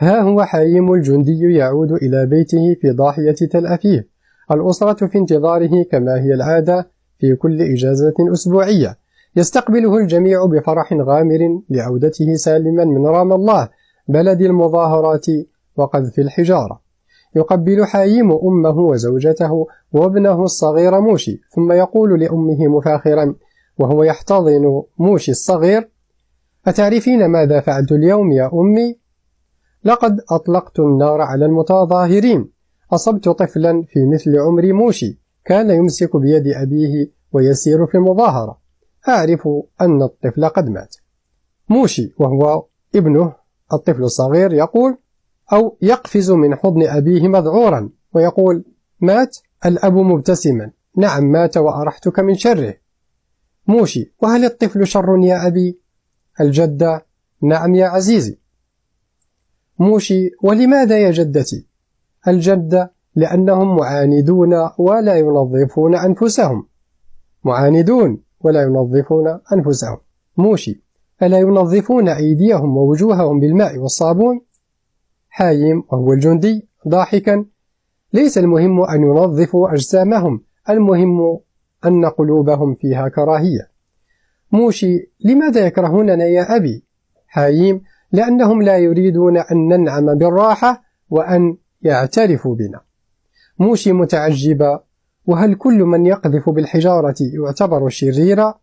ها هو حايم الجندي يعود إلى بيته في ضاحية تل أبيب. الأسرة في انتظاره كما هي العادة في كل إجازة أسبوعية. يستقبله الجميع بفرح غامر لعودته سالما من رام الله بلد المظاهرات وقذف الحجارة. يقبل حايم أمه وزوجته وابنه الصغير موشي، ثم يقول لأمه مفاخرا وهو يحتضن موشي الصغير: أتعرفين ماذا فعلت اليوم يا أمي؟ لقد أطلقت النار على المتظاهرين. أصبت طفلا في مثل عمر موشي كان يمسك بيد أبيه ويسير في المظاهرة. أعرف أن الطفل قد مات. موشي وهو ابنه الطفل الصغير يقول أو يقفز من حضن أبيه مذعورا ويقول: مات؟ الأب مبتسما: نعم مات وأرحتك من شره. موشي: وهل الطفل شر يا أبي؟ الجدة: نعم يا عزيزي. موشي: ولماذا يا جدتي؟ الجدة: لأنهم معاندون ولا ينظفون أنفسهم. معاندون ولا ينظفون أنفسهم. موشي: ألا ينظفون أيديهم ووجوههم بالماء والصابون؟ حايم وهو الجندي ضاحكا: ليس المهم أن ينظفوا أجسامهم، المهم أن قلوبهم فيها كراهية. موشي: لماذا يكرهوننا يا أبي؟ حايم: لأنهم لا يريدون أن ننعم بالراحة وأن يعترفوا بنا. موشي متعجبة: وهل كل من يقذف بالحجارة يعتبر شريرا؟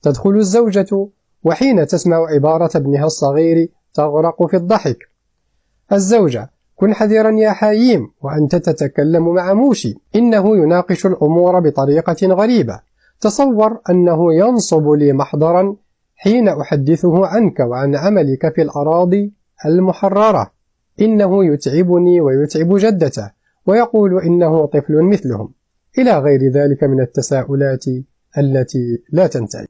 تدخل الزوجة وحين تسمع عبارة ابنها الصغير تغرق في الضحك. الزوجة: كن حذرا يا حايم وأنت تتكلم مع موشي، إنه يناقش الأمور بطريقة غريبة. تصور أنه ينصب لي محضرا حين أحدثه عنك وعن عملك في الأراضي المحررة. إنه يتعبني ويتعب جدته، ويقول إنه طفل مثلهم، إلى غير ذلك من التساؤلات التي لا تنتهي.